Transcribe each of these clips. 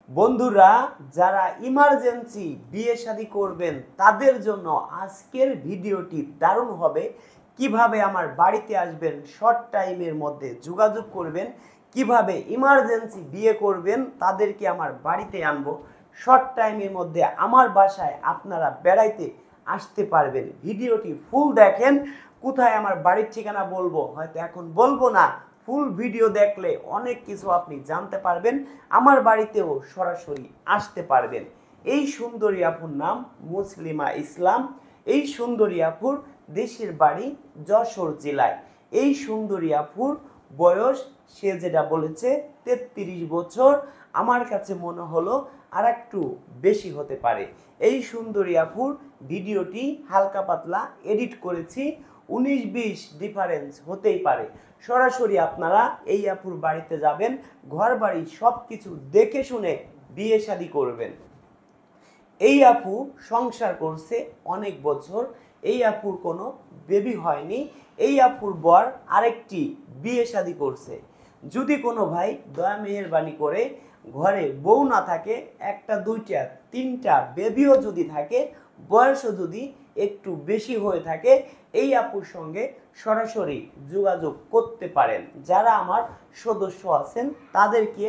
বন্ধুরা, যারা ইমার্জেন্সি বিয়ে শাদী করবেন তাদের জন্য আজকের ভিডিওটি দারুণ হবে। কিভাবে আমার বাড়িতে আসবেন, শর্ট টাইমের মধ্যে যোগাযোগ করবেন, কিভাবে ইমার্জেন্সি বিয়ে করবেন তাদেরকে আমার বাড়িতে আনবো, শর্ট টাইমের মধ্যে আমার বাসায় আপনারা বেড়াইতে আসতে পারবেন। ভিডিওটি ফুল দেখেন। কোথায় আমার বাড়ির ঠিকানা বলবো, হয়তো এখন বলবো না। ফুল ভিডিও দেখলে অনেক কিছু আপনি জানতে পারবেন, আমার বাড়িতেও সরাসরি আসতে পারবেন। এই সুন্দরী আপুর নাম মুসলিমা ইসলাম। এই সুন্দরী আপুর দেশের বাড়ি যশোর জেলায়। এই সুন্দরী আপুর বয়স, সে যেটা বলেছে 33 বছর, আমার কাছে মনে হলো আর একটু বেশি হতে পারে। এই সুন্দরী আপুর ভিডিওটি হালকা পাতলা এডিট করেছি, 19-20 ডিফারেন্স হতেই পারে। সরাসরি আপনারা এই আপুর বাড়িতে যাবেন, ঘর বাড়ি সব কিছু দেখে শুনে বিয়ে শাদী করবেন। এই আপু সংসার করছে অনেক বছর, এই আপুর কোনো বেবি হয়নি। এই আপুর বর আরেকটি বিয়ে শাদী করছে। যদি কোনো ভাই দয়া মেহেরবানি করে ঘরে বউ না থাকে, একটা দুইটা তিনটা বেবিও যদি থাকে, বয়সও যদি একটু বেশি হয়ে থাকে, এই আপুর সঙ্গে সরাসরি যোগাযোগ করতে পারেন। যারা আমার সদস্য আছেন তাদেরকে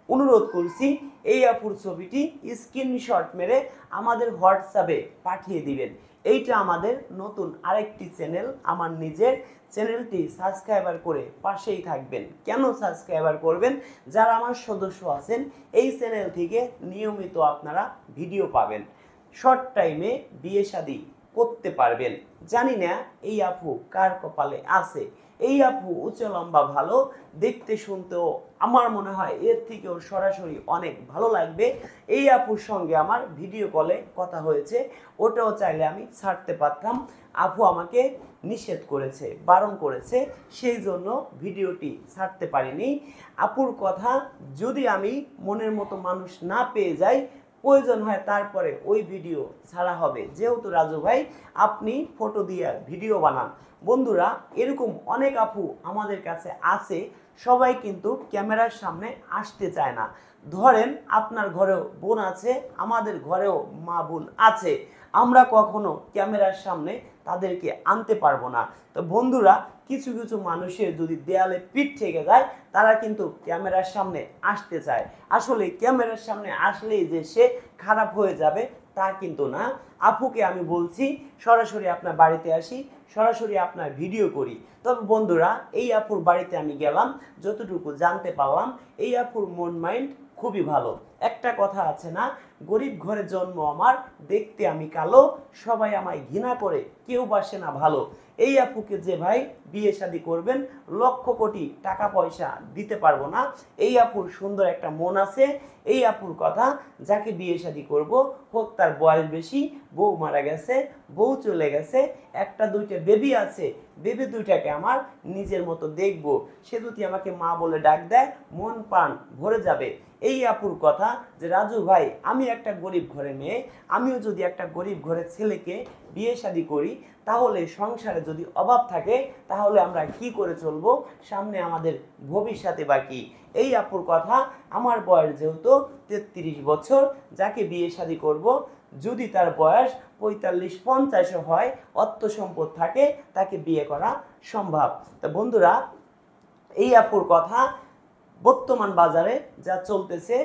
অনুরোধ করছি এই আপুর ছবিটি স্ক্রিনশট মেরে আমাদের হোয়াটসঅ্যাপে পাঠিয়ে দিবেন। এইটা আমাদের নতুন আরেকটি চ্যানেল, আমার নিজের চ্যানেলটি সাবস্ক্রাইবার করে পাশেই থাকবেন। কেন সাবস্ক্রাইবার করবেন? যারা আমার সদস্য আছেন এই চ্যানেল থেকে নিয়মিত আপনারা ভিডিও পাবেন, শর্ট টাইমে বিয়ে শাদী করতে পারবেন। জানি না এই আপু কার কপালে আছে। এই আপু উঁচু লম্বা, ভালো দেখতে, শুনতেও আমার মনে হয় এর থেকেও সরাসরি অনেক ভালো লাগবে। এই আপুর সঙ্গে আমার ভিডিও কলে কথা হয়েছে, ওটাও চাইলে আমি ছাড়তে পারতাম। আপু আমাকে নিষেধ করেছে, বারণ করেছে, সেই জন্য ভিডিওটি ছাড়তে পারিনি। আপুর কথা যদি আমি মনের মতো মানুষ না পেয়ে যাই, প্রয়োজন হয় তারপরে ওই ভিডিও ছাড়া হবে। যেহেতু রাজু ভাই আপনি ফটো দিয়ে ভিডিও বানান। বন্ধুরা, এরকম অনেক আপু আমাদের কাছে আছে, সবাই কিন্তু ক্যামেরার সামনে আসতে চায় না। ধরেন আপনার ঘরেও বোন আছে, আমাদের ঘরেও মা বোন আছে, আমরা কখনো ক্যামেরার সামনে তাদেরকে আনতে পারবো না। তো বন্ধুরা, কিছু কিছু মানুষের যদি দেয়ালে পিঠ থেকে যায়, তারা কিন্তু ক্যামেরার সামনে আসতে চায়। আসলে ক্যামেরার সামনে আসলেই যে সে খারাপ হয়ে যাবে তা কিন্তু না। আপুকে আমি বলছি সরাসরি আপনার বাড়িতে আসি, সরাসরি আপনার ভিডিও করি। তবে বন্ধুরা, এই আপুর বাড়িতে আমি গেলাম, যতটুকু জানতে পারলাম এই আপুর মন মাইন্ড খুবই ভালো। একটা কথা আছে না, গরিব ঘরে জন্ম আমার, দেখতে আমি কালো, সবাই আমায় ঘৃণা করে, কেউ বাসে না ভালো। এই আপুকে যে ভাই বিয়ে শাদী করবেন, লক্ষ কোটি টাকা পয়সা দিতে পারবো না। এই আপুর সুন্দর একটা মন আছে। এই আপুর কথা, যাকে বিয়ে শাদী করব, হোক তার বয়স বেশি, বউ মারা গেছে, বউ চলে গেছে, একটা দুইটা বেবি আছে, বেবি দুইটাকে আমার নিজের মতো দেখবো, সে যদি আমাকে মা বলে ডাক দেয়, মন প্রাণ ভরে যাবে। এই আপুর কথা যে রাজু ভাই, আমি একটা গরিব ঘরে মেয়ে, আমিও যদি একটা গরিব ঘরের ছেলেকে বিয়ে শাদী করি, তাহলে সংসারে যদি অভাব থাকে, তাহলে আমরা কি করে চলবো? সামনে আমাদের ভবিষ্যতে বাকি। এই আপুর কথা, আমার বয়স যেহেতু 33 বছর, যাকে বিয়ে শাদী করব, যদি তার বয়স 45-50 হয়, অর্থ সম্পদ থাকে, তাকে বিয়ে করা সম্ভব। তা বন্ধুরা, এই আপুর কথা বর্তমান বাজারে যা চলতেছে,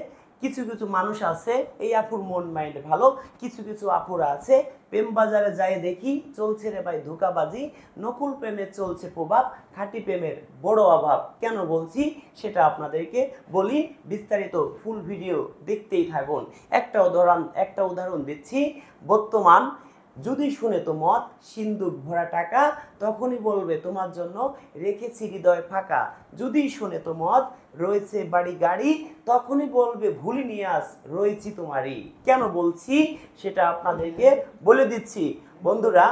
কিছু কিছু মানুষ আছে, এই আপুর মন মাইন্ড ভালো, কিছু কিছু আপুরা আছে প্রেম বাজারে যাই দেখি চলছে রে ভাই ধোঁকাবাজি, নকুল প্রেমের চলছে প্রভাব, খাঁটি প্রেমের বড় অভাব। কেন বলছি সেটা আপনাদেরকে বলি, বিস্তারিত ফুল ভিডিও দেখতেই থাকুন। একটা উদাহরণ দিচ্ছি। বর্তমান যদি শুনে তো মত সিন্দুক ভরা টাকা, তখনই বলবে তোমার জন্য রেখেছি হৃদয় ফাঁকা। যদি শুনে তো মত রয়েছে বাড়ি গাড়ি, তখনই বলবে ভুলিনি আজ রয়েছি তোমারই। কেন বলছি সেটা আপনাদেরকে বলে দিচ্ছি। বন্ধুরা,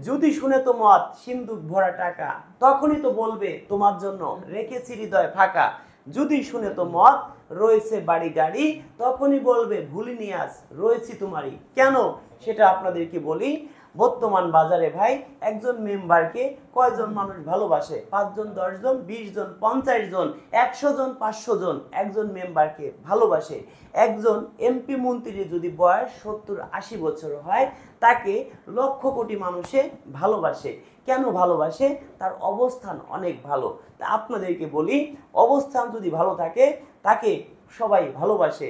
যদি শুনে তো মত সিন্দুক ভরা টাকা, তখনই তো বলবে তোমার জন্য রেখেছি হৃদয় ফাঁকা। যদি শুনে তো মত রয়েছে বাড়ি গাড়ি, তখনই বলবে ভুলিনি আজ রয়েছি তোমারই। কেন সেটা আপনাদেরকে বলি। বর্তমান বাজারে ভাই একজন মেম্বারকে কয়জন মানুষ ভালোবাসে? 5 জন, 10 জন, 20 জন, 50 জন, 100 জন, 500 জন একজন মেম্বারকে ভালোবাসে। একজন এমপি মন্ত্রী যদি বয়স 70-80 বছর হয়, তাকে লক্ষ কোটি মানুষে ভালোবাসে। কেন ভালোবাসে? তার অবস্থান অনেক ভালো। তা আপনাদেরকে বলি, অবস্থান যদি ভালো থাকে তাকে সবাই ভালোবাসে।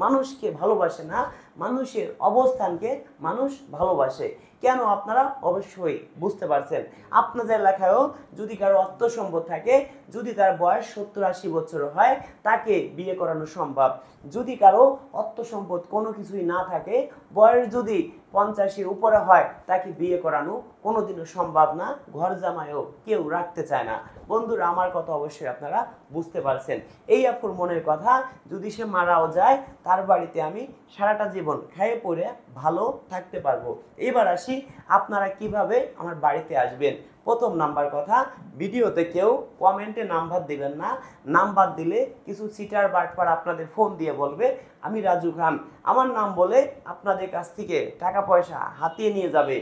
মানুষকে ভালোবাসে না, মানুষের অবস্থানকে মানুষ ভালোবাসে। কেন আপনারা অবশ্যই বুঝতে পারছেন। আপনাদের এলাকায়ও যদি কারো অর্থ সম্পদ থাকে, যদি তার বয়স 70-80 বছর হয়, তাকে বিয়ে করানো সম্ভব। যদি কারো অর্থ সম্পদ কোনো কিছুই না থাকে, বয়স যদি 50-এর উপরে হয়, তাকে বিয়ে করানো কোনোদিনও সম্ভব না। ঘর জামাইও কেউ রাখতে চায় না। বন্ধুরা, আমার কথা অবশ্যই আপনারা বুঝতে পারছেন। এই আপুর মনের কথা, যদি সে মারাও যায়, তার বাড়িতে আমি সারাটা জীবন খেয়ে পড়ে ভালো থাকতে পারবো। এবার আসি, আপনারা কিভাবে আমার বাড়িতে আসবেন। প্রথম নাম্বার কথা, ভিডিওতে কেউ কমেন্টে নাম্বার দিবেন না। নাম্বার দিলে কিছু চিটার বাটপার আপনাদের ফোন দিয়ে বলবে আমি রাজু খান, আমার নাম বলে আপনাদের কাছ থেকে টাকা পয়সা হাতিয়ে নিয়ে যাবে।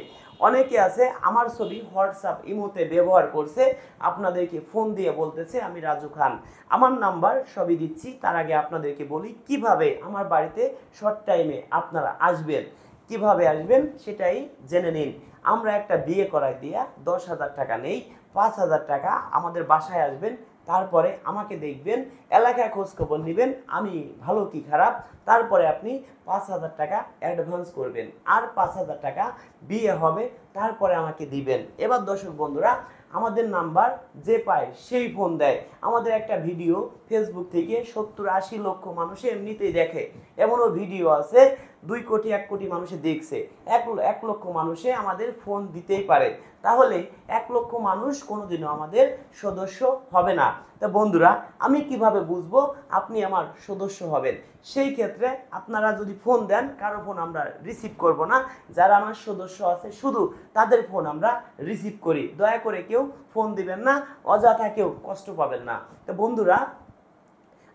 অনেকে আছে আমার ছবি হোয়াটসঅ্যাপ, ইমোতে ব্যবহার করছে, আপনাদেরকে ফোন দিয়ে বলতেছে আমি রাজু খান। আমার নাম্বার সবই দিচ্ছি। তার আগে আপনাদেরকে বলি কিভাবে আমার বাড়িতে শর্ট টাইমে আপনারা আসবেন। কিভাবে আসবেন সেটাই জেনে নিন। আমরা একটা বিয়ে করাই দিয়া 10,000 টাকা নেই। 5,000 টাকা আমাদের বাসায় আসবেন, তারপরে আমাকে দেখবেন, এলাকায় খোঁজখবর নেবেন আমি ভালো কি খারাপ, তারপরে আপনি 5,000 টাকা অ্যাডভান্স করবেন, আর 5,000 টাকা বিয়ে হবে, তারপরে আমাকে দিবেন। এবার দর্শক বন্ধুরা, আমাদের নাম্বার যে পায় সেই ফোন দেয়। আমাদের একটা ভিডিও ফেসবুক থেকে 70-80 লক্ষ মানুষে এমনিতেই দেখে। এমনও ভিডিও আছে 2 কোটি 1 কোটি মানুষে দেখছে। 1 লক্ষ মানুষে আমাদের ফোন দিতেই পারে। তাহলে 1 লক্ষ মানুষ কোনোদিনও আমাদের সদস্য হবে না। তা বন্ধুরা, আমি কিভাবে বুঝবো আপনি আমার সদস্য হবেন? সেই ক্ষেত্রে আপনারা যদি ফোন দেন, কারো ফোন আমরা রিসিভ করব না। যারা আমার সদস্য আছে শুধু তাদের ফোন আমরা রিসিভ করি। দয়া করে কেউ ফোন দিবেন না, অযথা কেউ কষ্ট পাবেন না। তো বন্ধুরা,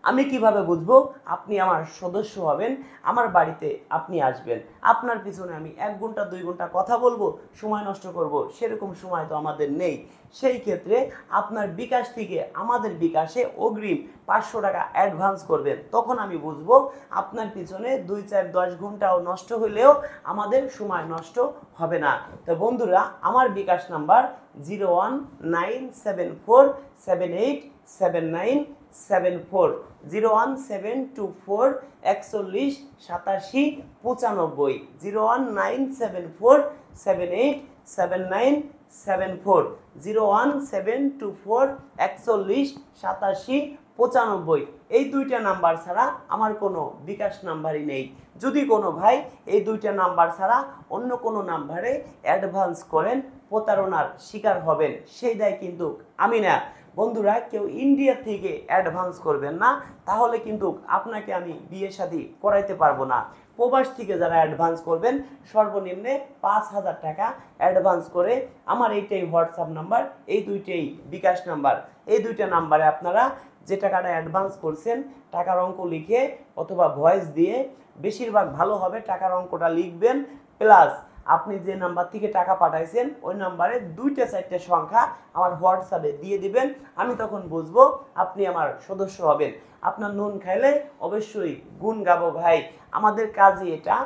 আমি কিভাবে বুঝবো আপনি আমার সদস্য হবেন? আমার বাড়িতে আপনি আসবেন, আপনার পিছনে আমি 1 ঘন্টা 2 ঘন্টা কথা বলবো, সময় নষ্ট করব, সেরকম সময় তো আমাদের নেই। সেই ক্ষেত্রে আপনার বিকাশ থেকে আমাদের বিকাশে অগ্রিম 500 টাকা অ্যাডভান্স করবেন। তখন আমি বুঝবো আপনার পিছনে 2, 4, 10 ঘন্টাও নষ্ট হলেও আমাদের সময় নষ্ট হবে না। তো বন্ধুরা, আমার বিকাশ নাম্বার 01974787974, 01724 41 87 95, 01974787974, 01724 41 87 95। এই 2টা নাম্বার ছাড়া আমার কোনো বিকাশ নাম্বারই নেই। যদি কোনো ভাই এই 2টা নাম্বার ছাড়া অন্য কোনো নাম্বারে অ্যাডভান্স করেন, প্রতারণার শিকার হবেন। সেই দায় কিন্তু আমি না। বন্ধুরা, কেউ ইন্ডিয়া থেকে অ্যাডভান্স করবেন না, তাহলে কিন্তু আপনাকে আমি বিয়ে শাদী করাইতে পারবো না। প্রবাস থেকে যারা অ্যাডভান্স করবেন, সর্বনিম্নে 5,000 টাকা অ্যাডভান্স করে, আমার এইটাই হোয়াটসঅ্যাপ নাম্বার, এই 2টাই বিকাশ নাম্বার। এই 2টা নাম্বারে আপনারা যে টাকাটা অ্যাডভান্স করছেন, টাকার অঙ্ক লিখে অথবা ভয়েস দিয়ে, বেশিরভাগ ভালো হবে টাকার অঙ্কটা লিখবেন, প্লাস আপনি যে নাম্বার থেকে টাকা পাঠাইছেন ওই নাম্বারে 2টা 4টে সংখ্যা আমার হোয়াটসঅ্যাপে দিয়ে দিবেন। আমি তখন বুঝবো আপনি আমার সদস্য হবেন। আপনার নুন খাইলে অবশ্যই গুণ গাবো ভাই। আমাদের কাজই এটা।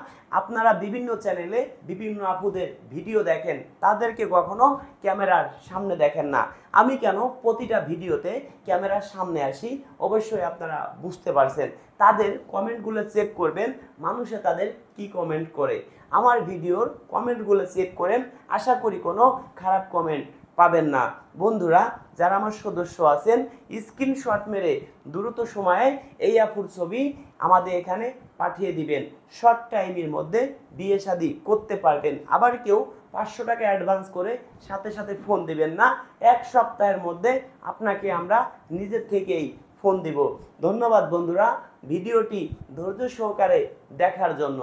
আপনারা বিভিন্ন চ্যানেলে বিভিন্ন আপুদের ভিডিও দেখেন, তাদেরকে কখনো ক্যামেরার সামনে দেখেন না। আমি কেন প্রতিটা ভিডিওতে ক্যামেরার সামনে আসি অবশ্যই আপনারা বুঝতে পারছেন। তাদের কমেন্টগুলো চেক করবেন, মানুষে তাদের কি কমেন্ট করে। আমার ভিডিওর কমেন্টগুলো চেক করেন, আশা করি কোনো খারাপ কমেন্ট পাবেন না। বন্ধুরা, যারা আমার সদস্য আছেন, স্ক্রিনশট মেরে দ্রুত সময়ে এই আপুর ছবি আমাদের এখানে পাঠিয়ে দিবেন। শর্ট টাইমের মধ্যে বিয়ে শাদী করতে পারবেন। আবার কেউ 500 টাকা অ্যাডভান্স করে সাথে সাথে ফোন দিবেন না। 1 সপ্তাহের মধ্যে আপনাকে আমরা নিজের থেকেই ফোন দিব। ধন্যবাদ বন্ধুরা, ভিডিওটি ধৈর্য সহকারে দেখার জন্য।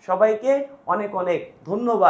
সবাইকে অনেক অনেক ধন্যবাদ।